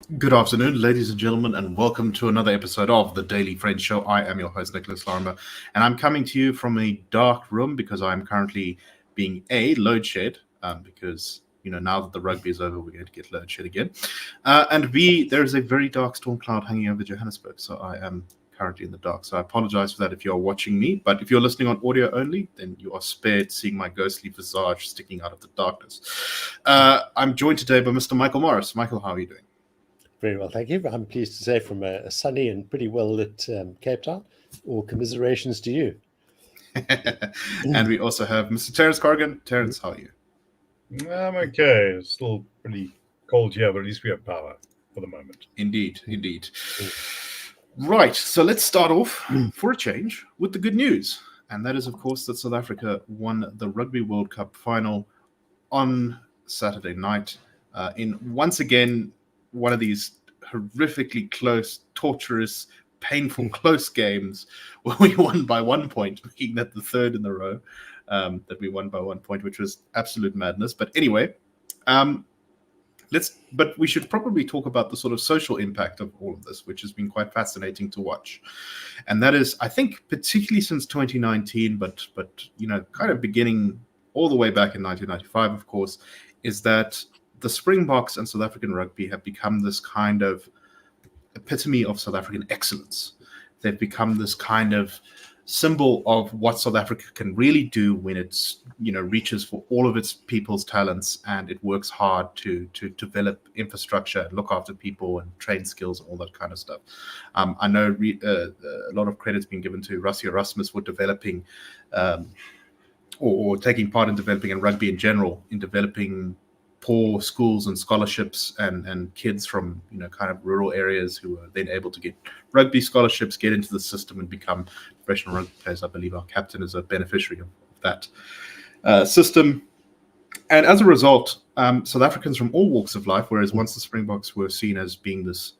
Good afternoon, ladies and gentlemen, and welcome to another episode of the Daily Friends Show. I am your host, Nicholas Lorimer, and I'm coming to you from a dark room because I'm currently being load shed, because now that the rugby is over, we're going to get load shed again, and B, there is a very dark storm cloud hanging over Johannesburg, so I am currently in the dark. So I apologize for that if you're watching me, but if you're listening on audio only, then you are spared seeing my ghostly visage sticking out of the darkness. I'm joined today by Mr. Michael Morris. Michael, how are you doing? Very well, thank you. I'm pleased to say from a sunny and pretty well lit Cape Town. All commiserations to you. And we also have Mr. Terence Corrigan. Terence, how are you? I'm okay. It's still pretty cold here, but at least we have power for the moment. Indeed. Right, so let's start off for a change with the good news. And that is, of course, that South Africa won the Rugby World Cup final on Saturday night in, once again, one of these horrifically close, torturous, painful, close games where we won by 1 point, making that the third in a row that we won by 1 point, which was absolute madness. But anyway, but we should probably talk about the sort of social impact of all of this, which has been quite fascinating to watch. And that is, I think, particularly since 2019, but kind of beginning all the way back in 1995, of course, is that the Springboks and South African rugby have become this kind of epitome of South African excellence. They've become this kind of symbol of what South Africa can really do when it's reaches for all of its people's talents and it works hard to develop infrastructure and look after people and train skills and all that kind of stuff. I know a lot of credit's been given to Rassie Erasmus for developing or taking part in developing, and rugby in general, in developing poor schools and scholarships and kids from kind of rural areas who are then able to get rugby scholarships, get into the system and become professional rugby players. I believe our captain is a beneficiary of that system. And as a result, South Africans from all walks of life, whereas once the Springboks were seen as being this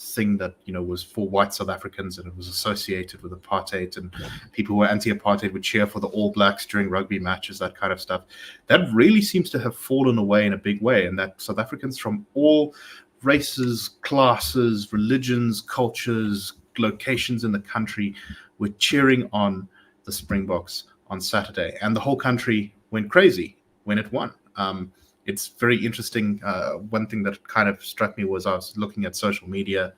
thing that was for white South Africans and it was associated with apartheid, and people who were anti-apartheid would cheer for the All Blacks during rugby matches, that kind of stuff, that really seems to have fallen away in a big way, and that South Africans from all races, classes, religions, cultures, locations in the country were cheering on the Springboks on Saturday, and the whole country went crazy when it won. It's very interesting. One thing that kind of struck me was I was looking at social media,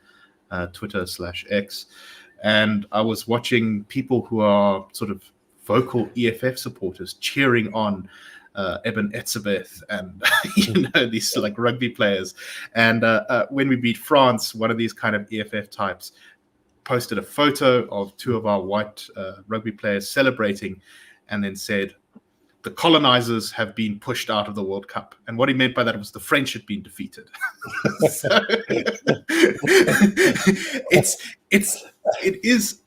Twitter/X, and I was watching people who are sort of vocal EFF supporters cheering on Eben Etzebeth and these like rugby players. And when we beat France, one of these kind of EFF types posted a photo of two of our white rugby players celebrating, and then said, "The colonizers have been pushed out of the World Cup." And what he meant by that was the French had been defeated. So, it is,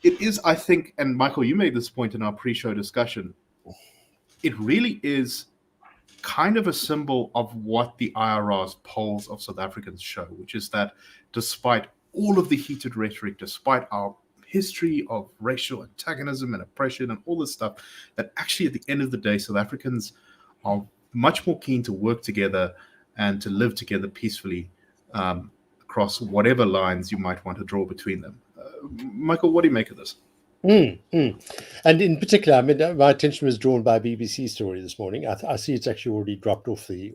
I think, and Michael, you made this point in our pre-show discussion, it really is kind of a symbol of what the IRR's polls of South Africans show, which is that despite all of the heated rhetoric, despite our history of racial antagonism and oppression and all this stuff, that actually at the end of the day, South Africans are much more keen to work together and to live together peacefully across whatever lines you might want to draw between them. Michael, what do you make of this? And in particular, I mean, my attention was drawn by a BBC story this morning. I see it's actually already dropped off the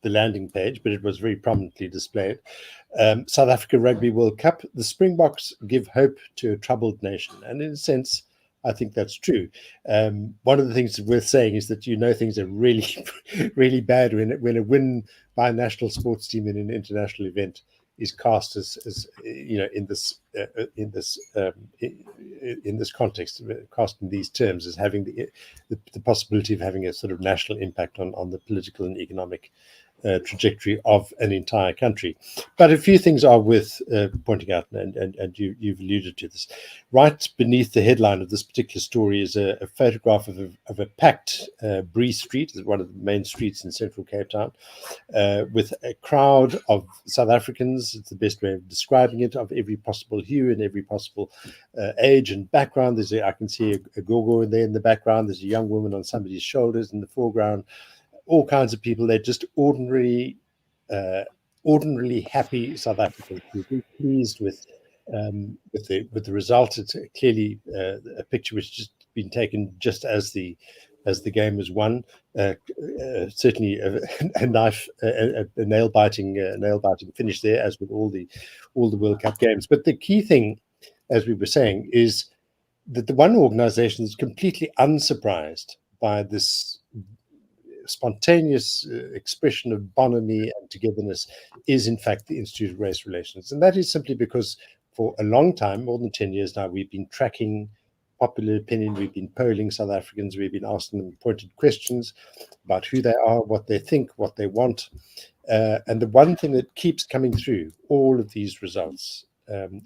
landing page, but it was very prominently displayed. South Africa Rugby World Cup. The Springboks give hope to a troubled nation, and in a sense, I think that's true. One of the things that's worth saying is that things are really, really bad when a win by a national sports team in an international event is cast as in this context, cast in these terms, as having the possibility of having a sort of national impact on the political and economic trajectory of an entire country. But a few things are worth pointing out, and you've alluded to this. Right beneath the headline of this particular story is a photograph of a packed Bree Street, one of the main streets in central Cape Town, with a crowd of South Africans. It's the best way of describing it, of every possible hue and every possible age and background. I can see a gogo in there in the background. There's a young woman on somebody's shoulders in the foreground. All kinds of people. They're just ordinary ordinarily happy South Africans. We're very pleased with the result. It's clearly a picture which has been taken just as the game was won. Certainly a nail biting finish there, as with all the World Cup games. But the key thing, as we were saying, is that the one organisation is completely unsurprised by this spontaneous expression of bonhomie and togetherness is in fact the Institute of Race Relations. And that is simply because for a long time, more than 10 years now, we've been tracking popular opinion, we've been polling South Africans, we've been asking them pointed questions about who they are, what they think, what they want. And the one thing that keeps coming through all of these results,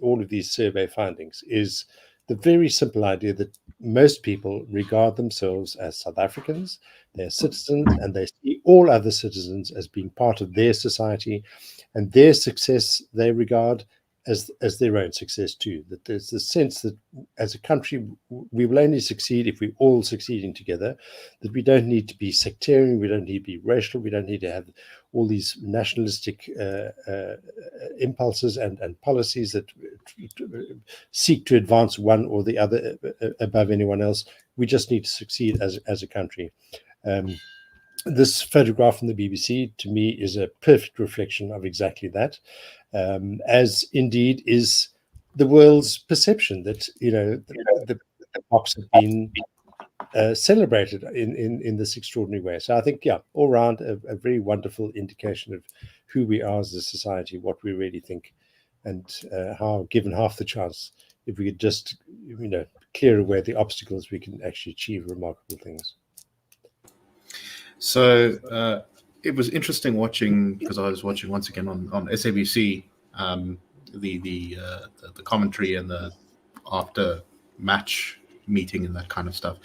all of these survey findings, is the very simple idea that most people regard themselves as South Africans, they're citizens, and they see all other citizens as being part of their society, and their success they regard as their own success too. That there's the sense that as a country, we will only succeed if we're all succeeding together, that we don't need to be sectarian, we don't need to be racial, we don't need to have all these nationalistic impulses and policies that seek to advance one or the other above anyone else. We just need to succeed as a country. This photograph from the BBC, to me, is a perfect reflection of exactly that, as indeed is the world's perception that, the Boks have been celebrated in this extraordinary way. So I think, all round, a very wonderful indication of who we are as a society, what we really think, and how, given half the chance, if we could just, clear away the obstacles, we can actually achieve remarkable things. So it was interesting watching, because I was watching once again on SABC, the commentary and the after match meeting and that kind of stuff.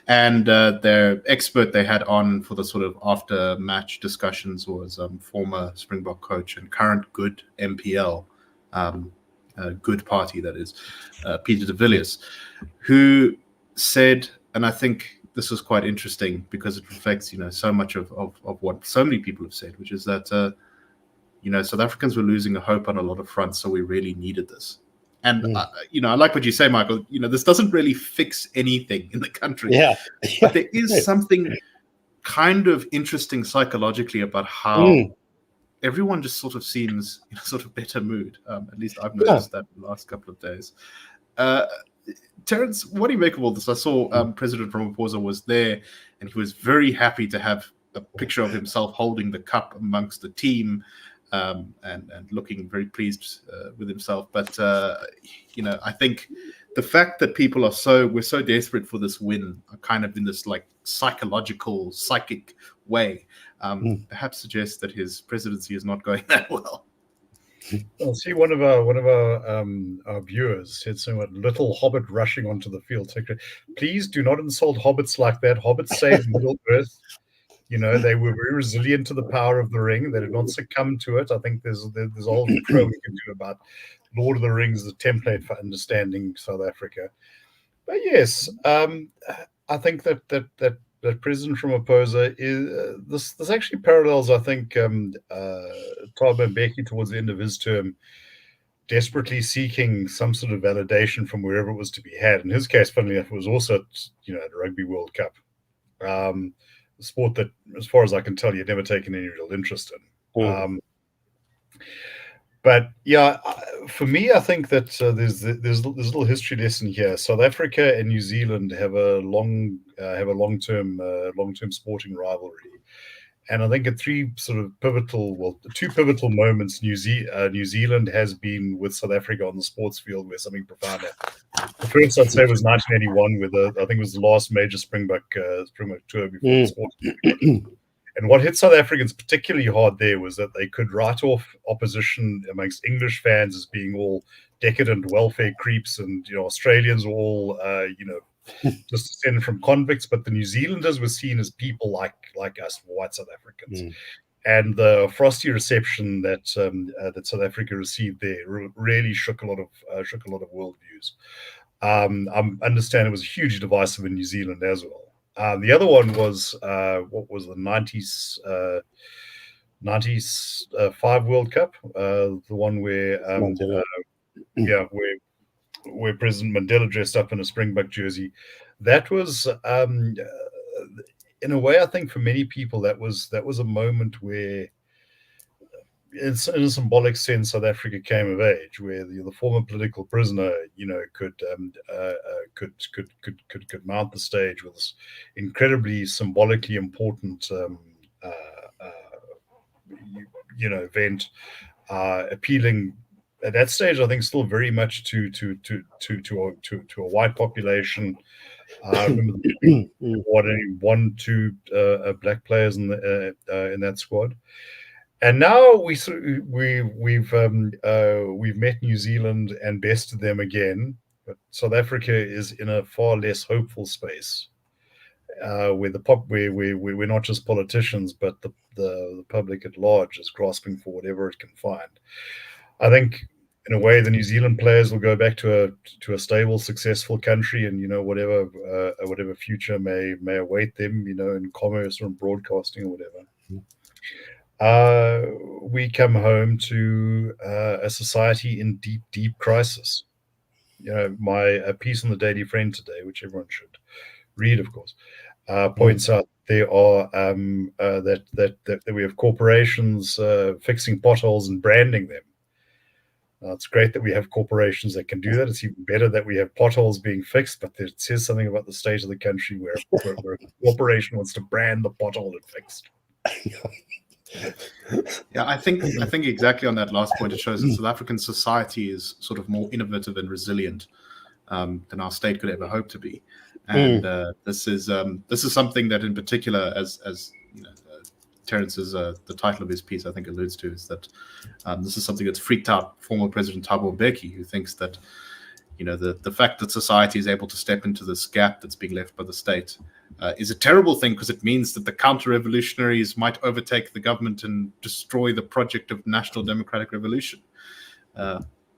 And their expert they had on for the sort of after match discussions was former Springbok coach and current good MPL, good party, that is, Peter de Villiers, who said, and I think this was quite interesting because it reflects, so much of what so many people have said, which is that, South Africans were losing a hope on a lot of fronts, so we really needed this. And, I like what you say, Michael, this doesn't really fix anything in the country. Yeah. But there is something kind of interesting psychologically about how everyone just sort of seems in a sort of better mood. At least I've noticed that in the last couple of days. Terence, what do you make of all this? I saw President Ramaphosa was there, and he was very happy to have a picture of himself holding the cup amongst the team, and looking very pleased with himself. But I think the fact that people we're so desperate for this win, are kind of in this like psychological, psychic way, perhaps suggests that his presidency is not going that well. Well, see, one of our viewers said something about little hobbit rushing onto the field. Please do not insult hobbits like that. Hobbits saved Middle Earth. They were very resilient to the power of the ring. They did not succumb to it. I think there's a whole show we can do about Lord of the Rings, the template for understanding South Africa. But yes, I think that President Ramaphosa is this actually parallels, I think, Thabo Mbeki towards the end of his term, desperately seeking some sort of validation from wherever it was to be had. In his case, funnily enough, it was also at the Rugby World Cup, a sport that, as far as I can tell, you'd never taken any real interest in. But yeah, for me, I think that there's a little history lesson here. South Africa and New Zealand have a long-term sporting rivalry, and I think at two pivotal moments, New Zealand has been with South Africa on the sports field where something profound happened. The first, I'd say, was 1981, with I think it was the last major Springbok tour before the sports. And what hit South Africans particularly hard there was that they could write off opposition amongst English fans as being all decadent welfare creeps, and Australians were all just descended from convicts, but the New Zealanders were seen as people like us, white South Africans. And the frosty reception that South Africa received there really shook a lot of worldviews. I understand it was hugely divisive in New Zealand as well. The other one was what was the 90s '95 World Cup, the one where Mandela. where President Mandela dressed up in a Springbok jersey. That was, in a way, I think for many people that was a moment where, in a symbolic sense, South Africa came of age, where the former political prisoner, could mount the stage with this incredibly symbolically important, event, appealing at that stage, I think, still very much to a white population. I remember only 1-2 black players in that squad. And now we've met New Zealand and bested them again, but South Africa is in a far less hopeful space, where we're not just politicians, but the public at large is grasping for whatever it can find. I think, in a way, the New Zealand players will go back to a stable, successful country, and whatever future may await them, in commerce or in broadcasting or whatever. We come home to a society in deep, deep crisis. My piece on the Daily Friend today, which everyone should read, of course, points out there are that we have corporations fixing potholes and branding them. It's great that we have corporations that can do that. It's even better that we have potholes being fixed, but it says something about the state of the country where a corporation wants to brand the pothole it fixed. Yeah, I think exactly on that last point, it shows that South African society is sort of more innovative and resilient than our state could ever hope to be. And this is something that, in particular, as Terence's the title of his piece, I think, alludes to, is that this is something that's freaked out former President Thabo Mbeki, who thinks that the fact that society is able to step into this gap that's being left by the state is a terrible thing, because it means that the counter-revolutionaries might overtake the government and destroy the project of national democratic revolution.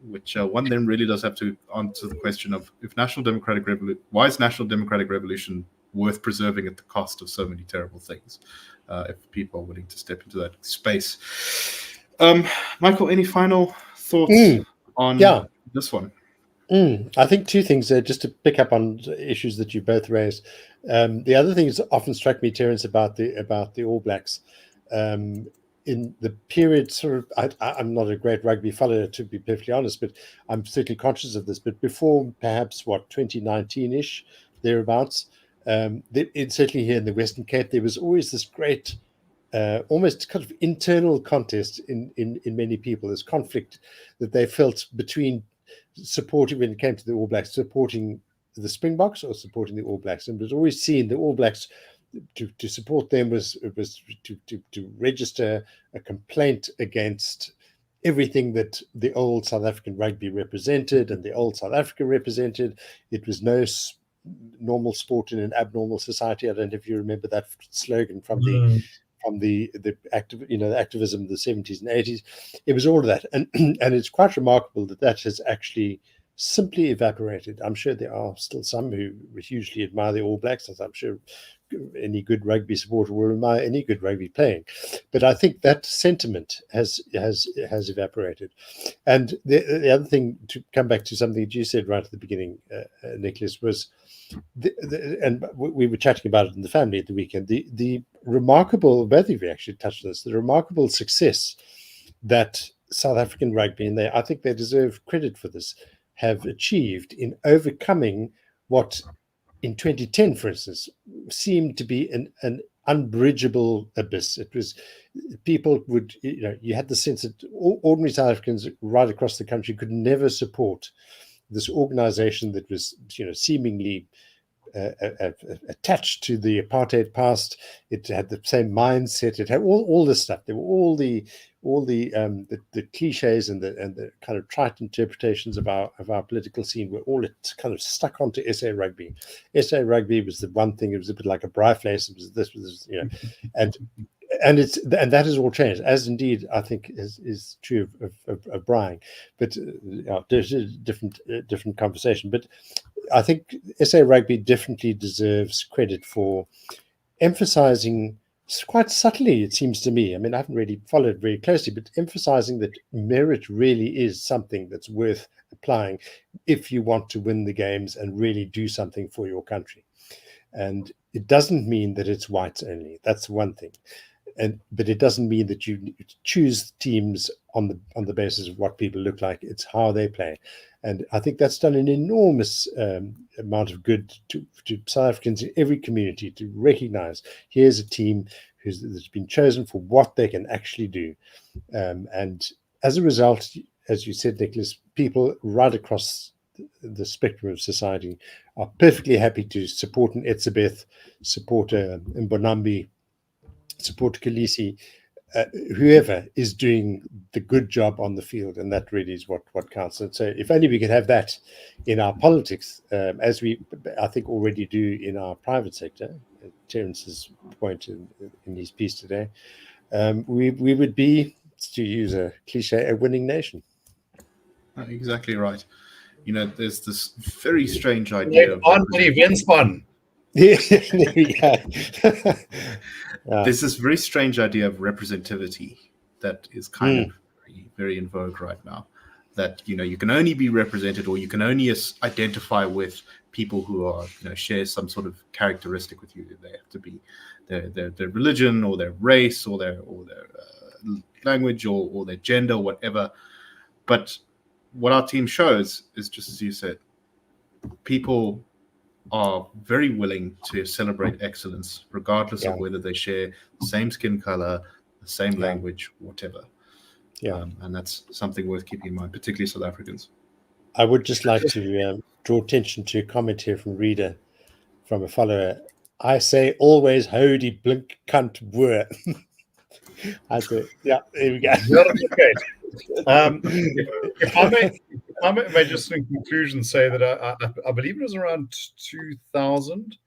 Which one then really does have to answer the question of, why is national democratic revolution worth preserving at the cost of so many terrible things, if people are willing to step into that space. Michael, any final thoughts on this one? I think two things there, just to pick up on issues that you both raised. The other thing that often struck me, Terence, about the All Blacks, in the period, I'm not a great rugby follower, to be perfectly honest, but I'm certainly conscious of this. But before perhaps 2019-ish, thereabouts, certainly here in the Western Cape, there was always this great, almost kind of internal contest in many people, this conflict that they felt between supporting, when it came to the All Blacks, supporting the Springboks or supporting the All Blacks. And it was always seen the All Blacks, to support them was to register a complaint against everything that the old South African rugby represented and the old South Africa represented. It was no normal sport in an abnormal society. I don't know if you remember that slogan from the activism of the 70s and 80s. It was all of that, and it's quite remarkable that has actually simply evaporated. I'm sure there are still some who hugely admire the All Blacks, as I'm sure any good rugby supporter will admire any good rugby playing. But I think that sentiment has evaporated. And the other thing, to come back to something that you said right at the beginning, Nicholas, was, and we were chatting about it in the family at the weekend, the remarkable, both of you actually touched on this, the remarkable success that South African rugby, and I think they deserve credit for this, have achieved in overcoming what in 2010, for instance, seemed to be an unbridgeable abyss. It was, people would, you had the sense that ordinary South Africans right across the country could never support this organization that was, seemingly attached to the apartheid past. It had the same mindset. It had all this stuff. There were all the cliches and the kind of trite interpretations of our political scene were all kind of stuck onto SA rugby. SA rugby was the one thing. It was a bit like a braaivleis. It was this, and that has all changed, as indeed I think is true of Brian. But there's a different conversation. But I think SA rugby definitely deserves credit for emphasizing quite subtly, it seems to me. I mean, I haven't really followed very closely, but emphasizing that merit really is something that's worth applying if you want to win the games and really do something for your country. And it doesn't mean that it's whites only. That's one thing. But it doesn't mean that you choose teams on the basis of what people look like. It's how they play, and I think that's done an enormous amount of good to South Africans in every community to recognise here's a team that's been chosen for what they can actually do, and as a result, as you said, Nicholas, people right across the spectrum of society are perfectly happy to support an Etzebeth, support a Mbonambi, support Khaleesi, whoever is doing the good job on the field, and that really is what counts. And so, if only we could have that in our politics, as we, I think, already do in our private sector. Terence's point in his piece today, we would be, to use a cliche, a winning nation. Exactly right. You know, there's this very strange idea of events fun. There's this very strange idea of representativity that is kind of very, very in vogue right now. That, you know, you can only be represented, or you can only identify with people who are, you know, share some sort of characteristic with you. They have to be their religion, or their race, or their language, or their gender, or whatever. But what our team shows is, just as you said, people are very willing to celebrate excellence, regardless of whether they share the same skin color, the same language, whatever. And that's something worth keeping in mind, particularly South Africans. I would just like to draw attention to a comment here from Reader, from a follower. I say always howdy blink cunt boer. I say, yeah, there we go. If I may just in conclusion say that I believe it was around 2000,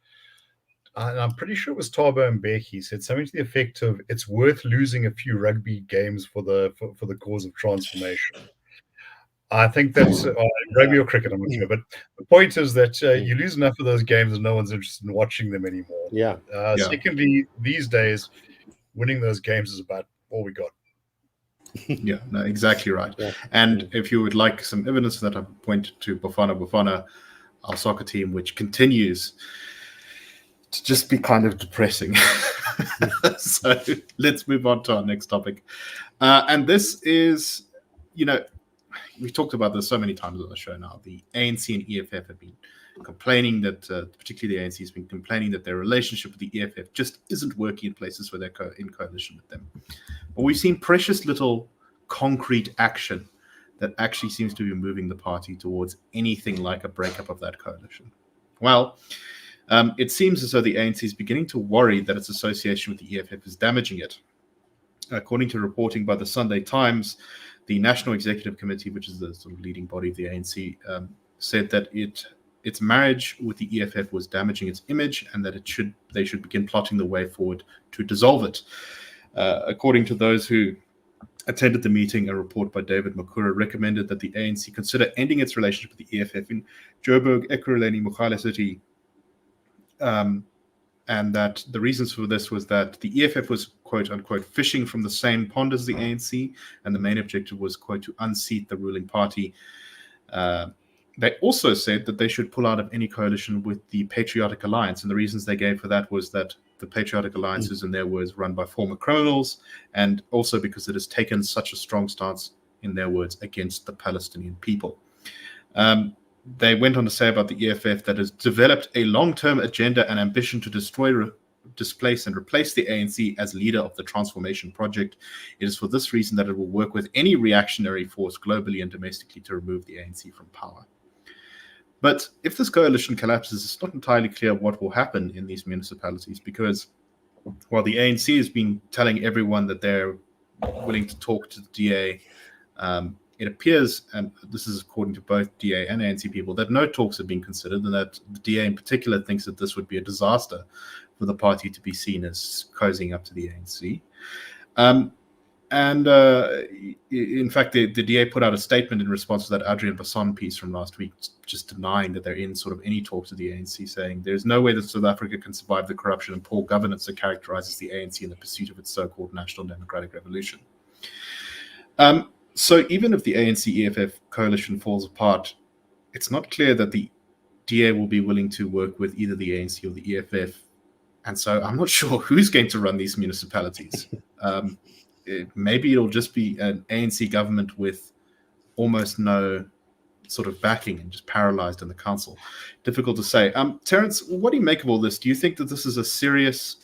and I'm pretty sure it was Thabo Mbeki said something to the effect of, "It's worth losing a few rugby games for the cause of transformation." I think that's rugby or cricket, I'm not sure, but the point is that you lose enough of those games and no one's interested in watching them anymore. Secondly, these days, winning those games is about all we got. Yeah, no, exactly right. And if you would like some evidence of that, I point to Bafana, our soccer team, which continues to just be kind of depressing. So let's move on to our next topic. And this is, you know, we've talked about this so many times on the show now. The ANC and EFF have been complaining that, particularly the ANC has been complaining that their relationship with the EFF just isn't working in places where they're in coalition with them. But we've seen precious little concrete action that actually seems to be moving the party towards anything like a breakup of that coalition. Well, it seems as though the ANC is beginning to worry that its association with the EFF is damaging it. According to reporting by the Sunday Times, the National Executive Committee, which is the sort of leading body of the ANC, said that its marriage with the EFF was damaging its image, and that they should begin plotting the way forward to dissolve it. According to those who attended the meeting, a report by David Makura recommended that the ANC consider ending its relationship with the EFF in Joburg, Ekurhuleni, Mogale City, and that the reasons for this was that the EFF was, quote unquote, fishing from the same pond as the ANC, and the main objective was, quote, to unseat the ruling party. They also said that they should pull out of any coalition with the Patriotic Alliance, and the reasons they gave for that was that the Patriotic Alliance is, in their words, run by former criminals, and also because it has taken such a strong stance, in their words, against the Palestinian people. They went on to say about the EFF that has developed a long-term agenda and ambition to destroy, displace, and replace the ANC as leader of the transformation project. It is for this reason that it will work with any reactionary force globally and domestically to remove the ANC from power. But if this coalition collapses, it's not entirely clear what will happen in these municipalities, because while the ANC has been telling everyone that they're willing to talk to the DA, it appears, and this is according to both DA and ANC people, that no talks have been considered, and that the DA in particular thinks that this would be a disaster for the party to be seen as cozying up to the ANC. And in fact, the DA put out a statement in response to that Adrian Basson piece from last week, just denying that they're in sort of any talks with the ANC, saying there's no way that South Africa can survive the corruption and poor governance that characterizes the ANC in the pursuit of its so-called national democratic revolution. So even if the ANC-EFF coalition falls apart, it's not clear that the DA will be willing to work with either the ANC or the EFF. And so I'm not sure who's going to run these municipalities. Maybe it'll just be an ANC government with almost no sort of backing and just paralyzed in the council. Difficult to say. Terence, what do you make of all this? Do you think that this is a serious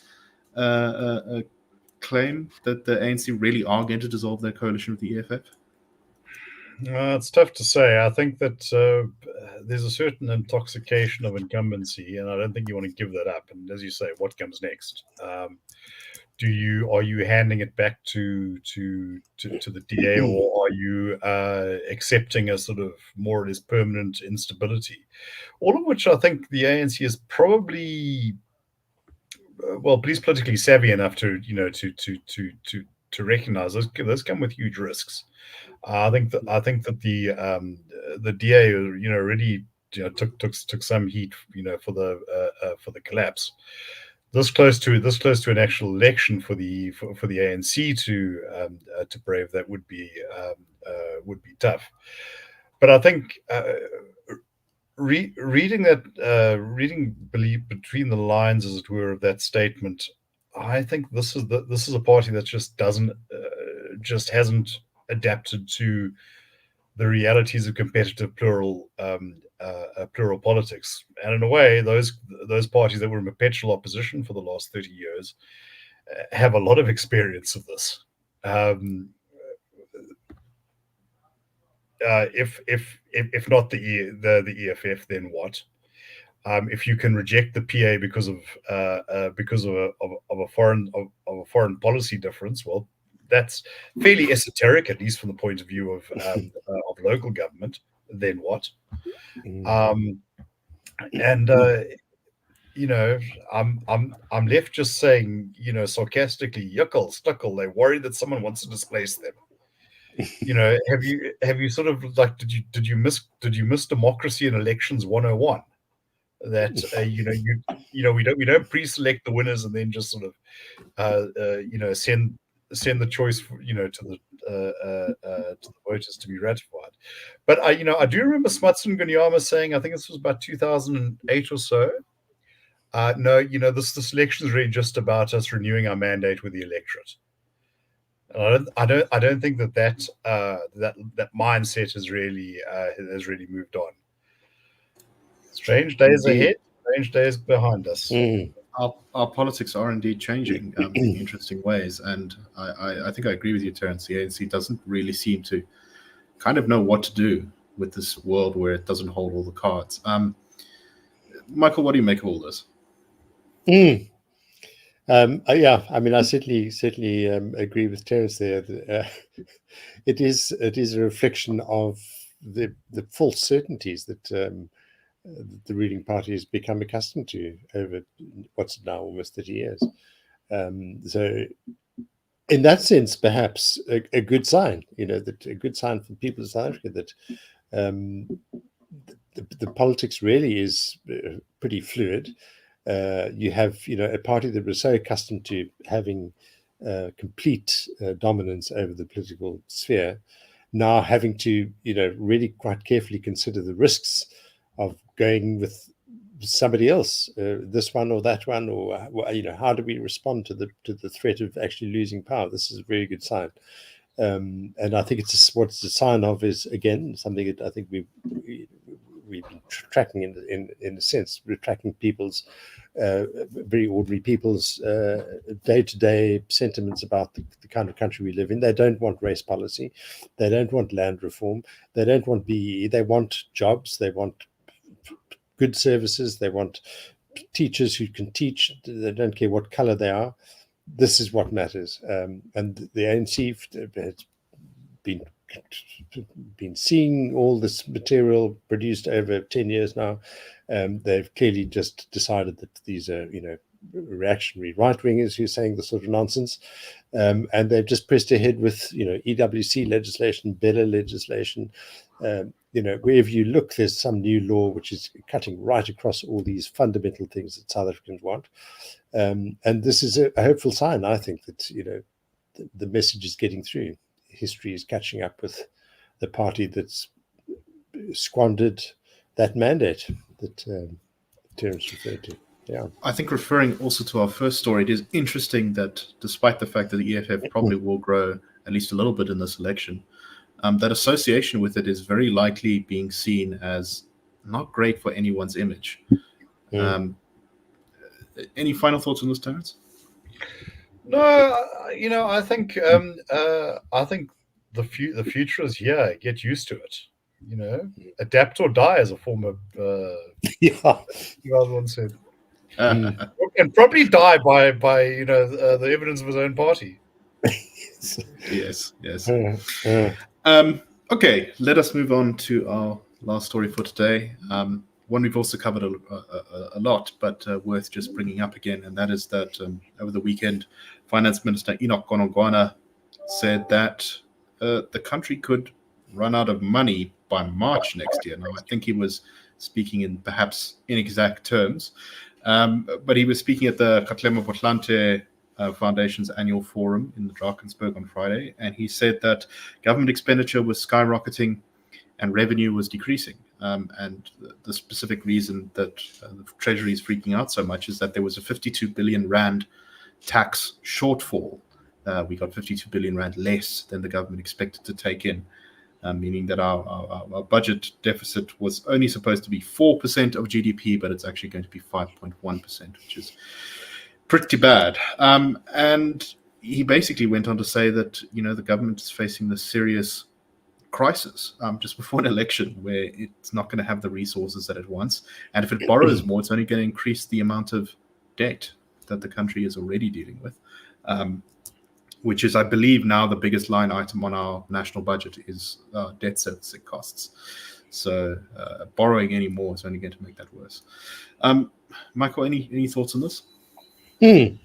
claim that the ANC really are going to dissolve their coalition with the EFF? It's tough to say. I think that there's a certain intoxication of incumbency, and I don't think you want to give that up. And as you say, what comes next? Are you handing it back to the DA, or are you accepting a sort of more or less permanent instability? All of which I think the ANC is probably at least politically savvy enough to to recognize those come with huge risks. I think that the DA really took some heat for the collapse. This close to an actual election for the ANC to brave that would be tough. But I think reading between the lines, as it were, of that statement, I think this is a party that just hasn't adapted to the realities of competitive plural politics. And in a way, those parties that were in perpetual opposition for the last 30 years have a lot of experience of this. If not the EFF, then what? If you can reject the PA because of a foreign policy difference, well, that's fairly esoteric, at least from the point of view of local government. Then what? I'm left just saying, sarcastically, yuckle, stuckle. They're worried that someone wants to displace them. Have you sort of like did you miss democracy in elections 101? That we don't pre-select the winners and then just sort of send the choice to the voters to be ratified. But I do remember Smuts Ngonyama saying, I think this was about 2008 or so. No, this election is really just about us renewing our mandate with the electorate. I don't think that mindset has really moved on. Strange days ahead, strange days behind us. Our politics are indeed changing in interesting ways, and I think I agree with you, Terence. The ANC doesn't really seem to kind of know what to do with this world where it doesn't hold all the cards. Michael, what do you make of all this? Yeah, I mean, I certainly agree with Terence there. It is a reflection of the false certainties that the ruling party has become accustomed to over what's now almost 30 years. So, in that sense, perhaps a good sign, that a good sign for people of South Africa that the politics really is pretty fluid. You have, a party that was so accustomed to having complete dominance over the political sphere, now having to, really quite carefully consider the risks of going with somebody else, this one or that one, or how do we respond to the threat of actually losing power? This is a very good sign, and I think what it's a sign of is, again, something that I think we've been tracking in a sense. We're tracking people's very ordinary people's day-to-day sentiments about the kind of country we live in. They don't want race policy, they don't want land reform, they don't want BEE, they want jobs, they want good services, they want teachers who can teach, they don't care what color they are. This is what matters, and the ANC has been seeing all this material produced over 10 years now. They've clearly just decided that these are, reactionary right-wingers who are saying this sort of nonsense. And they've just pressed ahead with, EWC legislation, better legislation. Wherever you look, there's some new law which is cutting right across all these fundamental things that South Africans want. And this is a hopeful sign, I think, that, the message is getting through. History is catching up with the party that's squandered that mandate that Terence referred to. Yeah. I think referring also to our first story, it is interesting that despite the fact that the EFF probably will grow at least a little bit in this election, that association with it is very likely being seen as not great for anyone's image. Any final thoughts on this, Terence? No, I think the future is here. Get used to it. Adapt or die, as a former one said. And probably die by the evidence of his own party. Yes. Okay, let us move on to our last story for today. One we've also covered a lot, but worth just bringing up again, and that is that over the weekend, Finance Minister Enoch Godongwana said that the country could run out of money by March next year. Now, I think he was speaking in perhaps inexact terms, but he was speaking at the Katlemo Potlante Foundation's annual forum in the Drakensberg on Friday, and he said that government expenditure was skyrocketing and revenue was decreasing. And the specific reason that the Treasury is freaking out so much is that there was a 52 billion rand tax shortfall. We got 52 billion rand less than the government expected to take in, meaning that our budget deficit was only supposed to be 4% of GDP, but it's actually going to be 5.1%, which is pretty bad. And he basically went on to say that, the government is facing this serious crisis just before an election where it's not going to have the resources that it wants. And if it borrows more, it's only going to increase the amount of debt that the country is already dealing with, which is, I believe, now the biggest line item on our national budget is debt servicing costs. So borrowing any more is only going to make that worse. Michael, any thoughts on this? I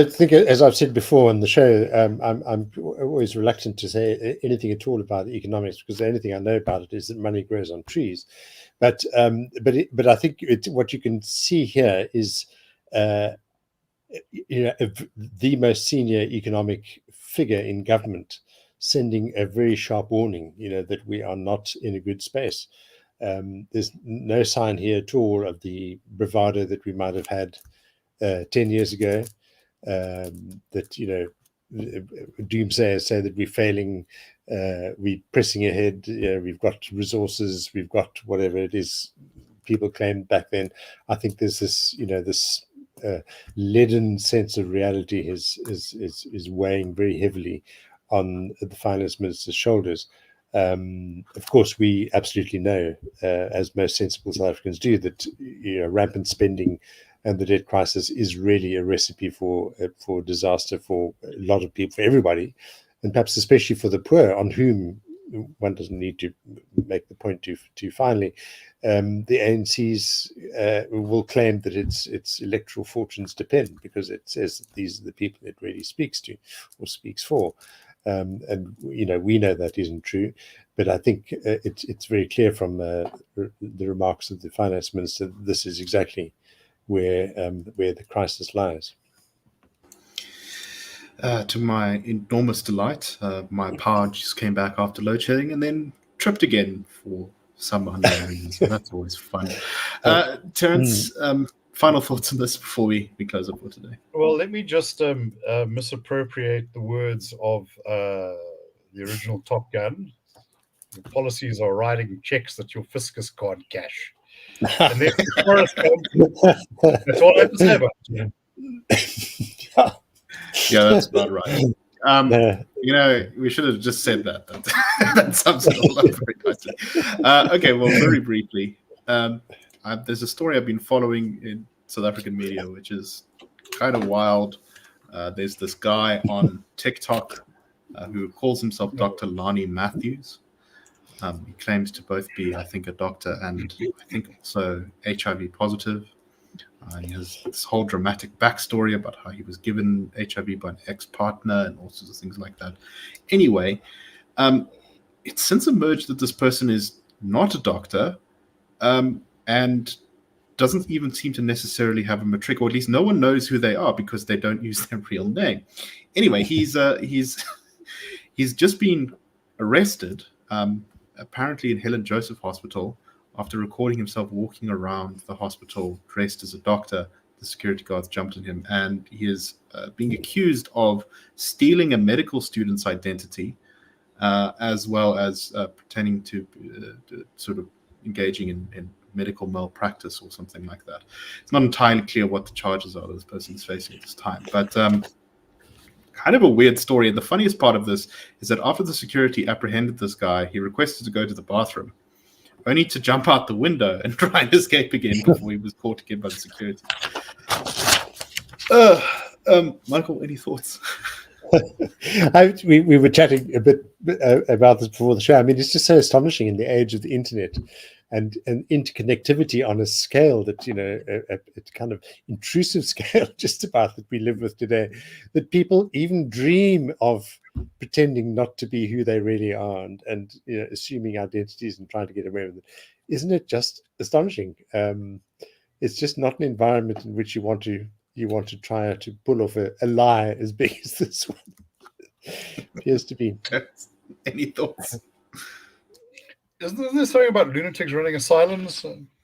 think, as I've said before on the show, I'm always reluctant to say anything at all about the economics, because the only thing I know about it is that money grows on trees. But I think what you can see here is, the most senior economic figure in government sending a very sharp warning, that we are not in a good space. There's no sign here at all of the bravado that we might have had 10 years ago. That doomsayers say that we're failing, we're pressing ahead, we've got resources, we've got whatever it is people claimed back then. I think there's this this leaden sense of reality is weighing very heavily on the finance minister's shoulders. Of course, we absolutely know, as most sensible South Africans do, that rampant spending and the debt crisis is really a recipe for disaster for a lot of people, for everybody, and perhaps especially for the poor, on whom one doesn't need to make the point too finely. The ANC's will claim that its electoral fortunes depend, because it says that these are the people it really speaks to or speaks for. And we know that isn't true, but I think it's very clear from the remarks of the finance minister that this is exactly where the crisis lies. To my enormous delight, my power just came back after load shedding and then tripped again for some unknown reason. So that's always fun. Terence, final thoughts on this before we close up for today? Well, let me just misappropriate the words of the original Top Gun. The policies are writing checks that your fiscus can't cash. And then that's all I have to say about it. Yeah, that's about right. We should have just said that. That sums it all up very nicely. Okay, well, very briefly, there's a story I've been following in South African media, which is kind of wild. There's this guy on TikTok who calls himself Dr. Lonnie Matthews. He claims to both be, I think, a doctor and I think also HIV positive. And he has this whole dramatic backstory about how he was given HIV by an ex-partner and all sorts of things like that. Anyway, it's since emerged that this person is not a doctor, and doesn't even seem to necessarily have a matric, or at least no one knows who they are because they don't use their real name. Anyway, he's just been arrested, apparently in Helen Joseph Hospital, after recording himself walking around the hospital dressed as a doctor. The security guards jumped on him, and he is being accused of stealing a medical student's identity, as well as pretending to sort of engaging in medical malpractice or something like that. It's not entirely clear what the charges are that this person is facing at this time, but kind of a weird story. And the funniest part of this is that after the security apprehended this guy, he requested to go to the bathroom, only to jump out the window and try and escape again before he was caught again by the security. Michael, any thoughts? We were chatting a bit about this before the show. I mean, it's just so astonishing in the age of the internet and interconnectivity on a scale that, a kind of intrusive scale just about that we live with today, that people even dream of pretending not to be who they really are and assuming identities and trying to get away with it. Isn't it just astonishing? It's just not an environment in which you want to try to pull off a lie as big as this one appears to be. Any thoughts? Isn't there something about lunatics running asylums? The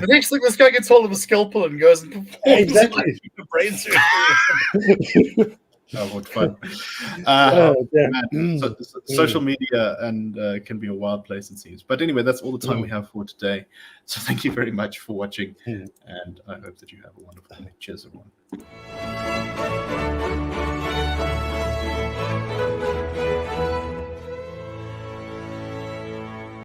next thing, this guy gets hold of a scalpel and goes and performs exactly the brain surgery. Oh, what fun. Social media and can be a wild place, it seems. But anyway, that's all the time we have for today. So thank you very much for watching, and I hope that you have a wonderful day. Cheers, everyone.